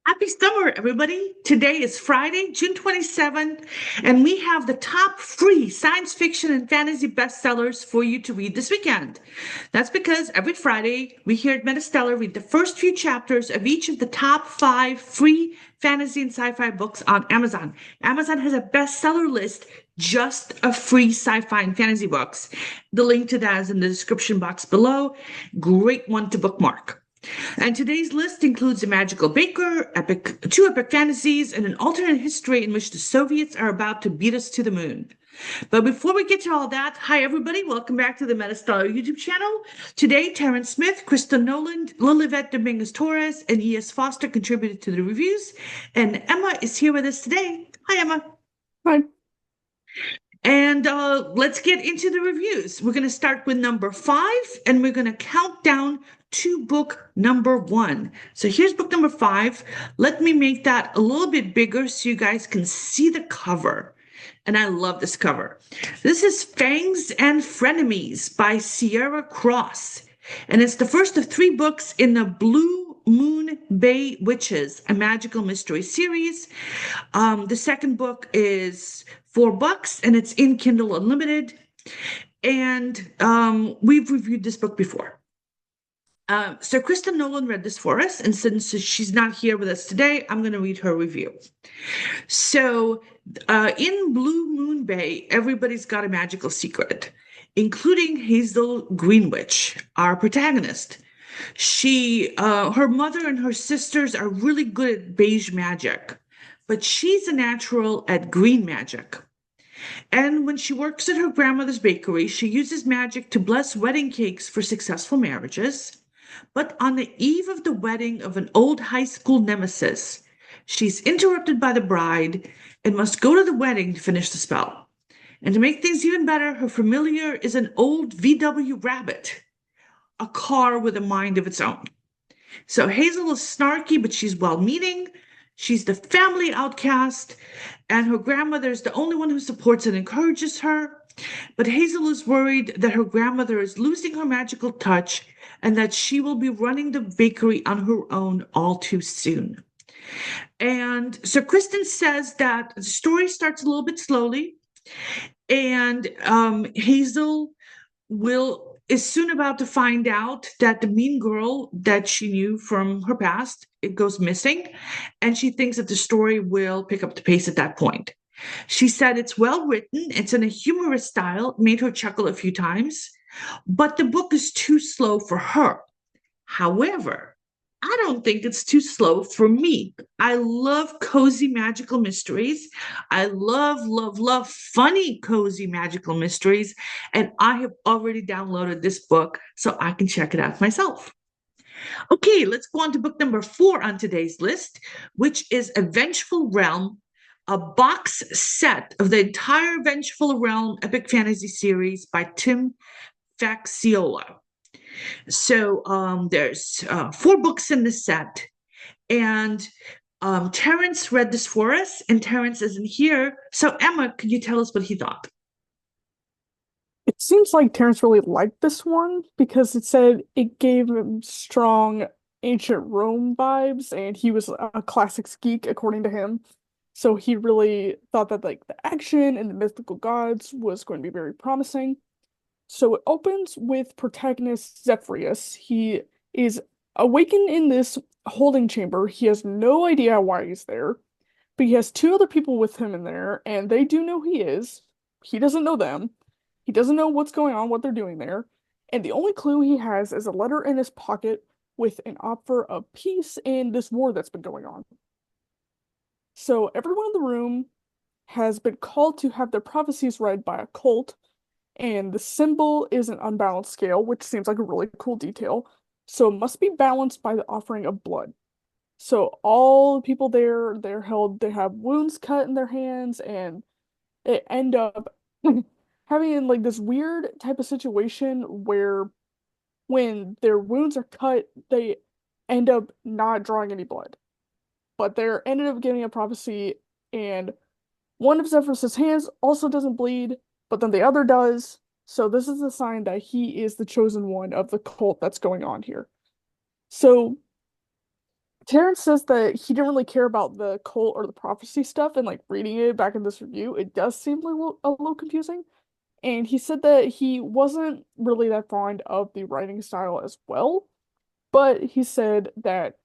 Happy summer, everybody. Today is Friday, June 27th, and we have the top free science fiction and fantasy bestsellers for you to read this weekend. That's because every Friday, we here at MetaStellar read the first few chapters of each of the top five free fantasy and sci-fi books on Amazon. Amazon has a bestseller list just of free sci-fi and fantasy books. The link to that is in the description box below. Great one to bookmark. And today's list includes a magical baker, two epic fantasies, and an alternate history in which the Soviets are about to beat us to the moon. But before we get to all that, hi everybody, welcome back to the MetaStellar YouTube channel. Today, Terrence Smith, Krista Noland, Lilivette Dominguez-Torres, and E.S. Foster contributed to the reviews, and Emma is here with us today. Hi, Emma. Hi. And let's get into the reviews. We're going to start with number 5, and we're going to count down to book number 1. So here's book number 5. Let me make that a little bit bigger so you guys can see the cover. And I love this cover. This is Fangs and Frenemies by Sierra Cross. And it's the first of 3 books in the Blue Moon Bay Witches, a magical mystery series. The second book is $4 and it's in Kindle Unlimited. And we've reviewed this book before. So Krista Nolan read this for us, and since she's not here with us today, I'm going to read her review. So in Blue Moon Bay, everybody's got a magical secret, including Hazel Greenwich, our protagonist. Her mother and her sisters are really good at beige magic, but she's a natural at green magic. And when she works at her grandmother's bakery, she uses magic to bless wedding cakes for successful marriages. But on the eve of the wedding of an old high school nemesis, she's interrupted by the bride and must go to the wedding to finish the spell. And to make things even better, her familiar is an old VW Rabbit, a car with a mind of its own. So Hazel is snarky, but she's well-meaning. She's the family outcast, and her grandmother is the only one who supports and encourages her. But Hazel is worried that her grandmother is losing her magical touch and that she will be running the bakery on her own all too soon. And so Kristen says that the story starts a little bit slowly, and Hazel is soon about to find out that the mean girl that she knew from her past, it goes missing, and she thinks that the story will pick up the pace at that point. She said it's well written, it's in a humorous style, made her chuckle a few times, but the book is too slow for her. However, I don't think it's too slow for me. I love cozy magical mysteries. I love funny cozy magical mysteries. And I have already downloaded this book so I can check it out myself. Okay, let's go on to book number 4 on today's list, which is A Vengeful Realm, a box set of the entire Vengeful Realm epic fantasy series by Tim Facciola. So there's 4 books in this set, and Terrence read this for us, and Terrence isn't here. So Emma, could you tell us what he thought? It seems like Terrence really liked this one because it said it gave him strong ancient Rome vibes, and he was a classics geek according to him. So he really thought that like the action and the mythical gods was going to be very promising. So it opens with protagonist Zephyrius. He is awakened in this holding chamber. He has no idea why he's there, but he has 2 other people with him in there, and they do know he is. He doesn't know them. He doesn't know what's going on, what they're doing there. And the only clue he has is a letter in his pocket with an offer of peace in this war that's been going on. So everyone in the room has been called to have their prophecies read by a cult, and the symbol is an unbalanced scale, which seems like a really cool detail. So it must be balanced by the offering of blood. So all the people there, they have wounds cut in their hands, and they end up having like this weird type of situation where when their wounds are cut, they end up not drawing any blood. But they're ended up getting a prophecy, and one of Zephyrus's hands also doesn't bleed, but then the other does. So this is a sign that he is the chosen one of the cult that's going on here. So Terrence says that he didn't really care about the cult or the prophecy stuff, and like reading it back in this review, it does seem a little confusing. And he said that he wasn't really that fond of the writing style as well, but he said that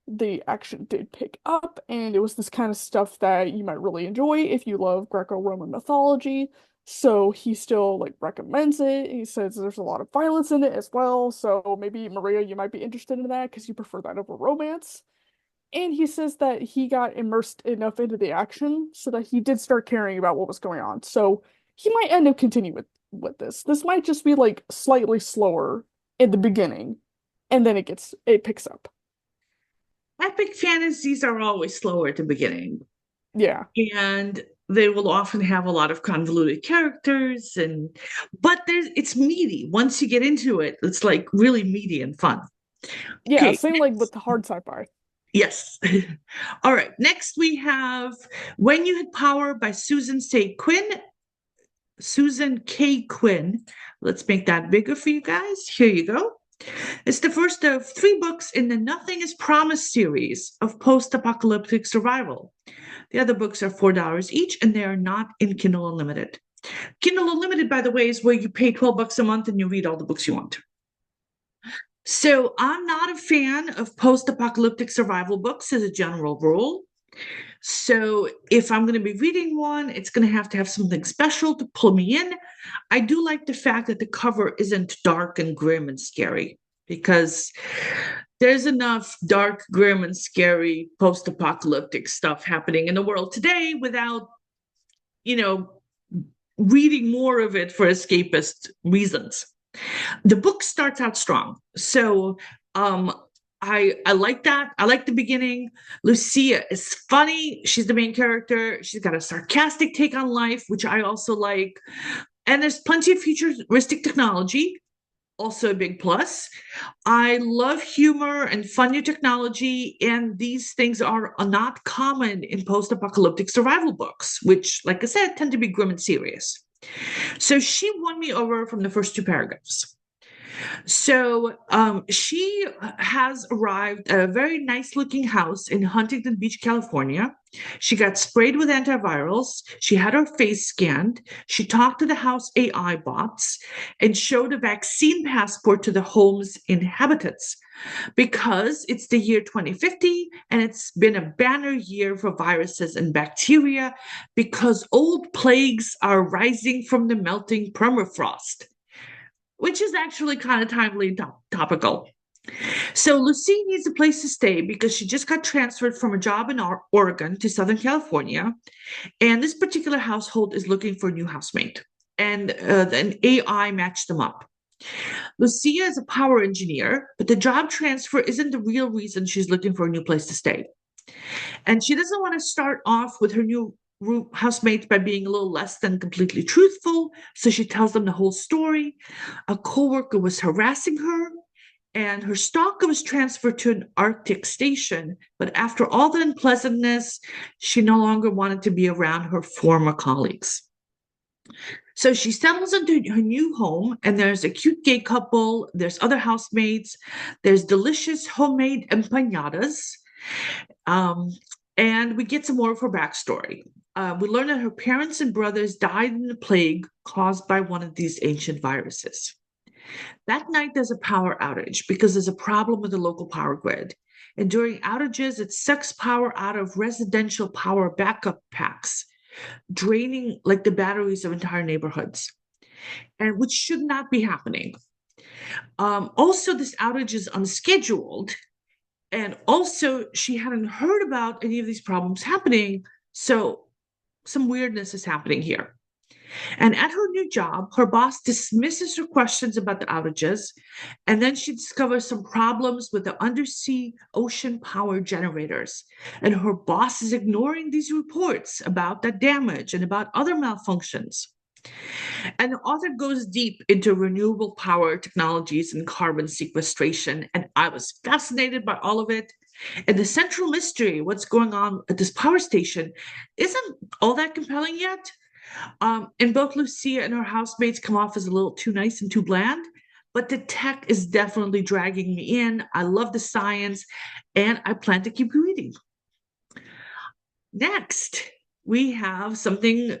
the action did pick up, and it was this kind of stuff that you might really enjoy if you love Greco-Roman mythology. So he still like recommends it. He says there's a lot of violence in it as well. So maybe Maria, you might be interested in that because you prefer that over romance. And he says that he got immersed enough into the action so that he did start caring about what was going on. So he might end up continuing with this. This might just be like slightly slower in the beginning, and then it picks up. Epic fantasies are always slower at the beginning, Yeah. and they will often have a lot of convoluted characters, and but it's meaty. Once you get into it, it's like really meaty and fun. Yeah, Okay, same like with the hard sci-fi. yes. All right. Next we have When You Had Power by Susan K. Quinn. Let's make that bigger for you guys. Here you go. It's the first of three books in the Nothing is Promised series of post-apocalyptic survival. The other books are $4 each, and they are not in Kindle Unlimited. Kindle Unlimited, by the way, is where you pay $12 a month and you read all the books you want. So I'm not a fan of post-apocalyptic survival books as a general rule. So if I'm going to be reading one, it's going to have something special to pull me in. I do like the fact that the cover isn't dark and grim and scary, because there's enough dark, grim, and scary post-apocalyptic stuff happening in the world today without, you know, reading more of it for escapist reasons. The book starts out strong. So I like that. I like the beginning. Lucia is funny. She's the main character. She's got a sarcastic take on life, which I also like. And there's plenty of futuristic technology, also a big plus. I love humor and fun new technology, and these things are not common in post-apocalyptic survival books, which, like I said, tend to be grim and serious. So she won me over from the first two paragraphs. So she has arrived at a very nice looking house in Huntington Beach, California. She got sprayed with antivirals. She had her face scanned. She talked to the house AI bots and showed a vaccine passport to the home's inhabitants, because it's the year 2050 and it's been a banner year for viruses and bacteria because old plagues are rising from the melting permafrost, which is actually kind of timely and topical. So Lucy needs a place to stay because she just got transferred from a job in Oregon to Southern California, and this particular household is looking for a new housemate, and an AI matched them up. Lucia is a power engineer, but the job transfer isn't the real reason she's looking for a new place to stay. And she doesn't want to start off with her new housemates by being a little less than completely truthful. So she tells them the whole story. A coworker was harassing her, and her stalker was transferred to an Arctic station. But after all the unpleasantness, she no longer wanted to be around her former colleagues. So she settles into her new home, and there's a cute gay couple, there's other housemates, there's delicious homemade empanadas. Um, and we get some more of her backstory. We learn that her parents and brothers died in the plague caused by one of these ancient viruses. That night, there's a power outage because there's a problem with the local power grid. And during outages, it sucks power out of residential power backup packs, draining like the batteries of entire neighborhoods, and which should not be happening. Also, this outage is unscheduled, and also she hadn't heard about any of these problems happening, so some weirdness is happening here. And at her new job, her boss dismisses her questions about the outages, and then she discovers some problems with the undersea ocean power generators. And her boss is ignoring these reports about that damage and about other malfunctions. And the author goes deep into renewable power technologies and carbon sequestration, and I was fascinated by all of it. And the central mystery, what's going on at this power station, isn't all that compelling yet. And both Lucia and her housemates come off as a little too nice and too bland, but the tech is definitely dragging me in. I love the science, and I plan to keep reading. Next, we have something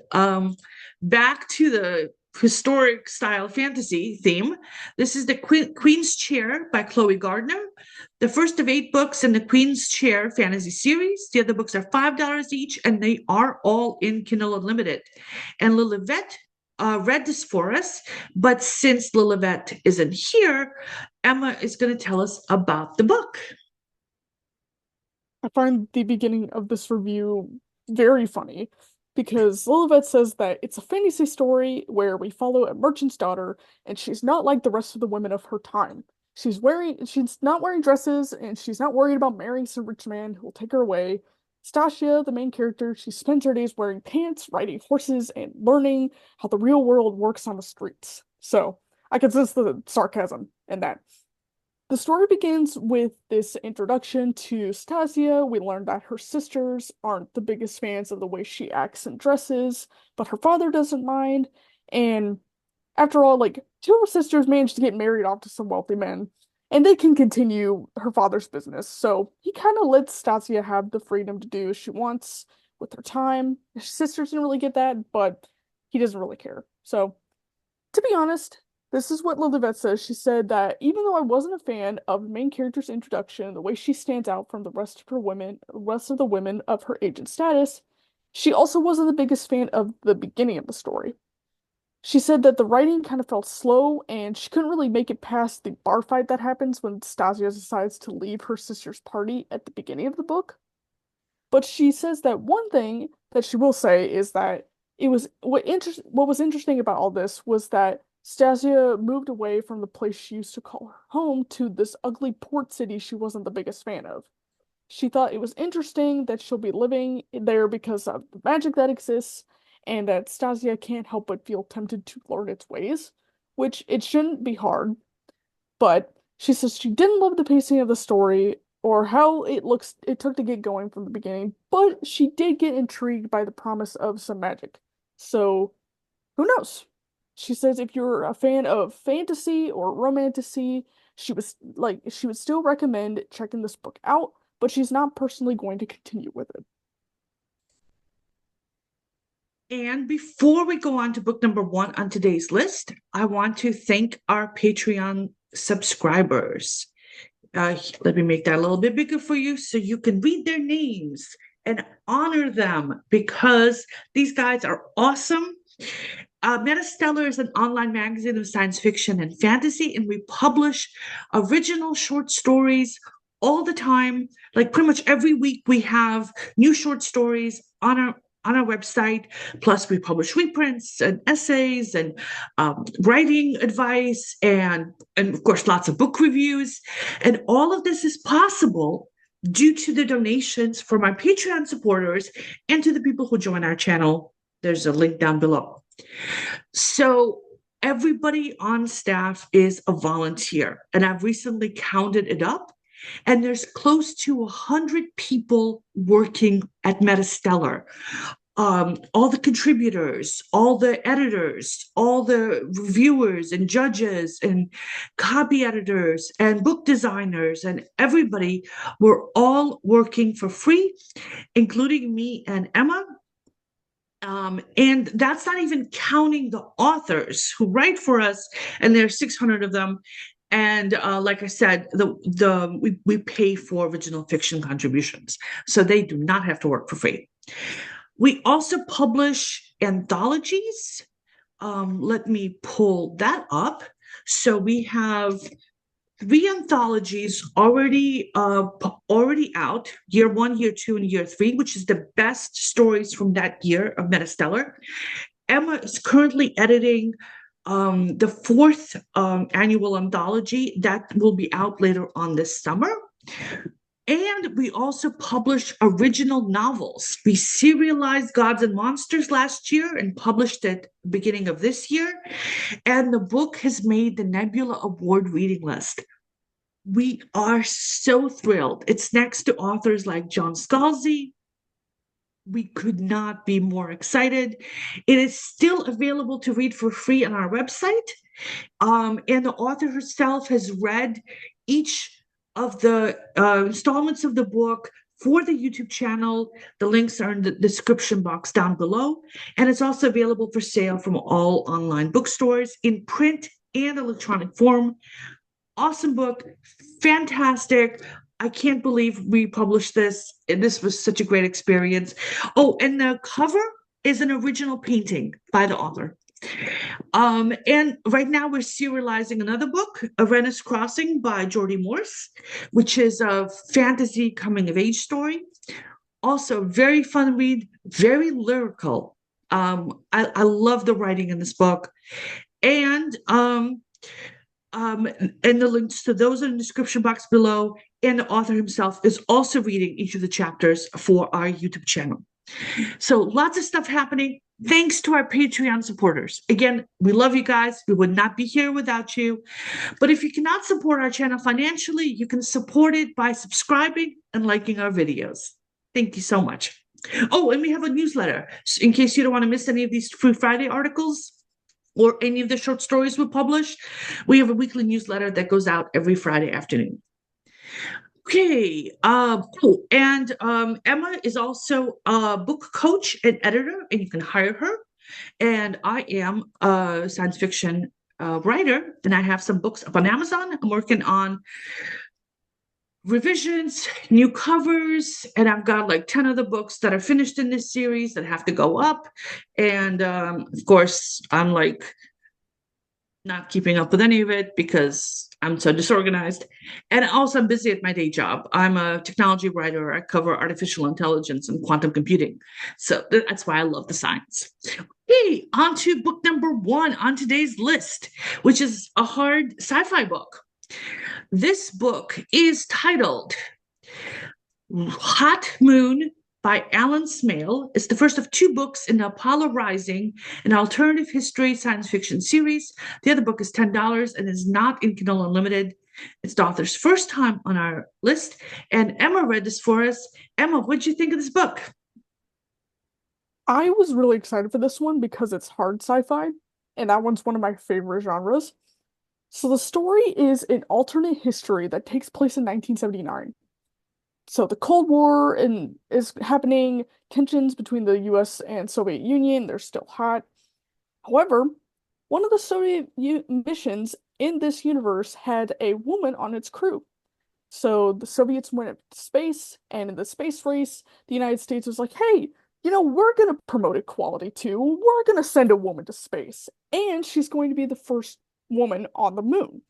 back to the historic style fantasy theme. This is the Queen's Chair by Chloe Gardner, the first of 8 books in the Queen's Chair fantasy series. The other books are $5 each, and they are all in Kindle Unlimited. And Lilibet read this for us, but since Lilibet isn't here, Emma is going to tell us about the book. I find the beginning of this review very funny because Lilibet says that it's a fantasy story where we follow a merchant's daughter, and she's not like the rest of the women of her time. She's not wearing dresses, and she's not worried about marrying some rich man who will take her away. Stasia, the main character, she spends her days wearing pants, riding horses, and learning how the real world works on the streets. So I can sense the sarcasm in that. The story begins with this introduction to Stasia. We learn that her sisters aren't the biggest fans of the way she acts and dresses, but her father doesn't mind. And after all, like, 2 of her sisters managed to get married off to some wealthy men, and they can continue her father's business. So he kind of lets Stasia have the freedom to do as she wants with her time. Her sisters didn't really get that, but he doesn't really care. So, to be honest, this is what Lilibet says. She said that even though I wasn't a fan of the main character's introduction, the way she stands out from the rest of the women of her age and status, she also wasn't the biggest fan of the beginning of the story. She said that the writing kind of felt slow, and she couldn't really make it past the bar fight that happens when Stasia decides to leave her sister's party at the beginning of the book. But she says that one thing that she will say is that what was interesting about all this was that Stasia moved away from the place she used to call her home to this ugly port city she wasn't the biggest fan of. She thought it was interesting that she'll be living there because of the magic that exists, and that Stasia can't help but feel tempted to learn its ways, which it shouldn't be hard. But she says she didn't love the pacing of the story or how it took to get going from the beginning, but she did get intrigued by the promise of some magic. So, who knows? She says if you're a fan of fantasy or romantasy, she would still recommend checking this book out, but she's not personally going to continue with it. And before we go on to book number 1 on today's list, I want to thank our Patreon subscribers. Let me make that a little bit bigger for you so you can read their names and honor them, because these guys are awesome. MetaStellar is an online magazine of science fiction and fantasy, and we publish original short stories all the time. Like pretty much every week we have new short stories on our website. Plus we publish reprints and essays and writing advice and of course lots of book reviews. And all of this is possible due to the donations from our Patreon supporters and to the people who join our channel. There's a link down below. So everybody on staff is a volunteer, and I've recently counted it up, and there's close to 100 people working at MetaStellar. All the contributors, all the editors, all the reviewers and judges and copy editors and book designers and everybody, we're all working for free, including me and Emma. And that's not even counting the authors who write for us, and there's 600 of them. And like I said, we pay for original fiction contributions, so they do not have to work for free. We also publish anthologies. Let me pull that up. So we have 3 anthologies already out: Year One, Year Two, and Year Three, which is the best stories from that year of MetaStellar. Emma is currently editing the 4th annual anthology that will be out later on this summer. And we also publish original novels. We serialized Gods and Monsters last year and published it beginning of this year. And the book has made the Nebula Award reading list. We are so thrilled. It's next to authors like John Scalzi. We could not be more excited. It is still available to read for free on our website. And the author herself has read each of the installments of the book for the YouTube channel. The links are in the description box down below. And it's also available for sale from all online bookstores in print and electronic form. Awesome book, fantastic. I can't believe we published this. And this was such a great experience. Oh, and the cover is an original painting by the author. And right now we're serializing another book, A Renna's Crossing by Geordie Morse, which is a fantasy coming of age story. Also, very fun read, very lyrical. I love the writing in this book. And and the links to those in the description box below. And the author himself is also reading each of the chapters for our YouTube channel. So lots of stuff happening. Thanks to our Patreon supporters. Again, we love you guys. We would not be here without you. But if you cannot support our channel financially, you can support it by subscribing and liking our videos. Thank you so much. Oh, and we have a newsletter in case you don't want to miss any of these Free Friday articles or any of the short stories we publish. We have a weekly newsletter that goes out every Friday afternoon. Okay, cool. And Emma is also a book coach and editor, and you can hire her. And I am a science fiction writer, and I have some books up on Amazon. I'm working on revisions, new covers, and I've got like 10 other books that are finished in this series that have to go up. And of course, I'm like not keeping up with any of it because I'm so disorganized. And also, I'm busy at my day job. I'm a technology writer. I cover artificial intelligence and quantum computing. So that's why I love the science. Okay, on to book number 1 on today's list, which is a hard sci-fi book. This book is titled Hot Moon by Alan Smale. It's the first of 2 books in the Apollo Rising, an alternative history science fiction series. The other book is $10 and is not in Kindle Unlimited. It's the author's first time on our list, and Emma read this for us. Emma, what'd you think of this book? I was really excited for this one because it's hard sci-fi, and that one's one of my favorite genres. So the story is an alternate history that takes place in 1979. So the Cold War is happening, tensions between the US and Soviet Union, they're still hot. However, one of the Soviet missions in this universe had a woman on its crew. So the Soviets went up to space, and in the space race, the United States was like, hey, we're going to promote equality too. We're going to send a woman to space, and she's going to be the first woman on the moon.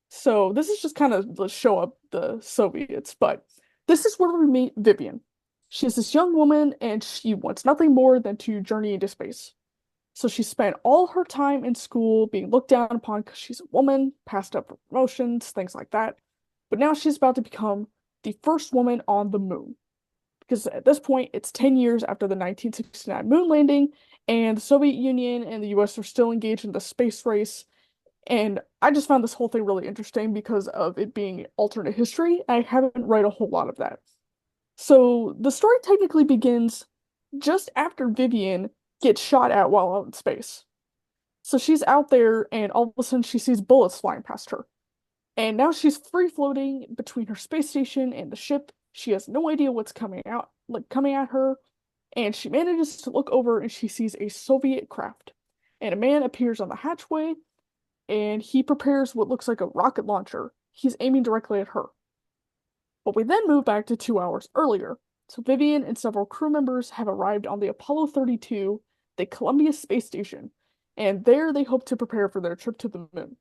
So this is just kind of to show up the Soviets, but this is where we meet Vivian. She's this young woman, and she wants nothing more than to journey into space. So she spent all her time in school being looked down upon because she's a woman, passed up for promotions, things like that. But now she's about to become the first woman on the moon. Because at this point, it's 10 years after the 1969 moon landing, and the Soviet Union and the US are still engaged in the space race. And I just found this whole thing really interesting because of it being alternate history. I haven't read a whole lot of that. So the story technically begins just after Vivian gets shot at while out in space. So she's out there, and all of a sudden she sees bullets flying past her. And now she's free floating between her space station and the ship. She has no idea what's coming at her. And she manages to look over, and she sees a Soviet craft. And a man appears on the hatchway, and he prepares what looks like a rocket launcher. He's aiming directly at her. But we then move back to 2 hours earlier. So Vivian and several crew members have arrived on the Apollo 32, the Columbia space station, and there they hope to prepare for their trip to the moon.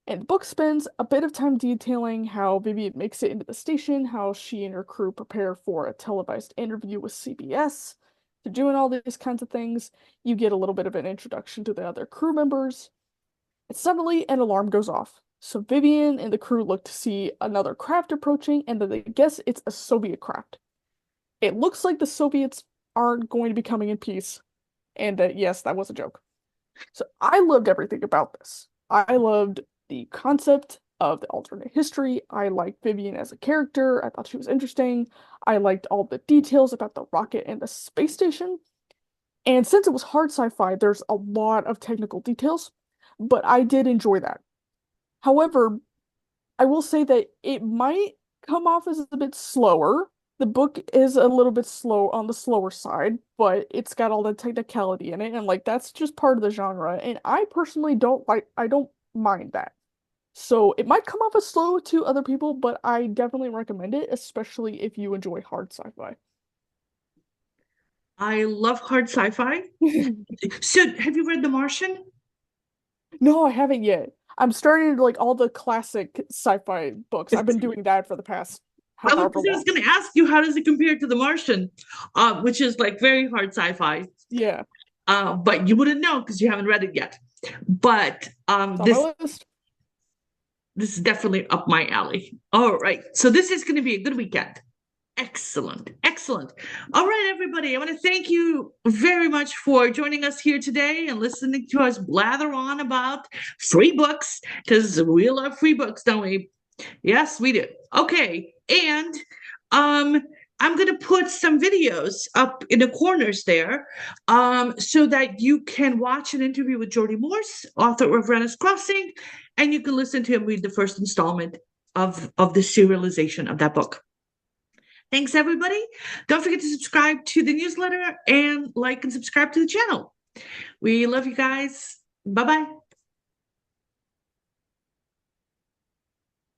And the book spends a bit of time detailing how Vivian makes it into the station, how she and her crew prepare for a televised interview with CBS. They're doing all these kinds of things. You get a little bit of an introduction to the other crew members. And suddenly, an alarm goes off. So Vivian and the crew look to see another craft approaching, and they guess it's a Soviet craft. It looks like the Soviets aren't going to be coming in peace, and that, yes, that was a joke. So I loved everything about this. I loved the concept of the alternate history. I liked Vivian as a character. I thought she was interesting. I liked all the details about the rocket and the space station. And since it was hard sci-fi, there's a lot of technical details, but I did enjoy that. However, I will say that it might come off as a bit slower. The book is a little bit slow on the slower side, but it's got all the technicality in it, and like that's just part of the genre. And I personally I don't mind that. So it might come off as slow to other people, but I definitely recommend it, especially if you enjoy hard sci-fi. I love hard sci-fi. So, have you read The Martian? No, I haven't yet. I'm starting to like all the classic sci-fi books. I've been doing that for the past I was, however I was long. going to ask you, how does it compare to The Martian, which is like very hard sci-fi? Yeah, But you wouldn't know because you haven't read it yet. But it's on my list. this is definitely up my alley. All right, so this is going to be a good weekend. Excellent, excellent. All right, everybody, I want to thank you very much for joining us here today and listening to us blather on about free books because we love free books, don't we? Yes, we do. Okay, and um, I'm going to put some videos up in the corners there so that you can watch an interview with Geordie Morse, author of RENNA'S Crossing, and you can listen to him read the first installment of the serialization of that book. Thanks, everybody. Don't forget to subscribe to the newsletter and like and subscribe to the channel. We love you guys. Bye bye.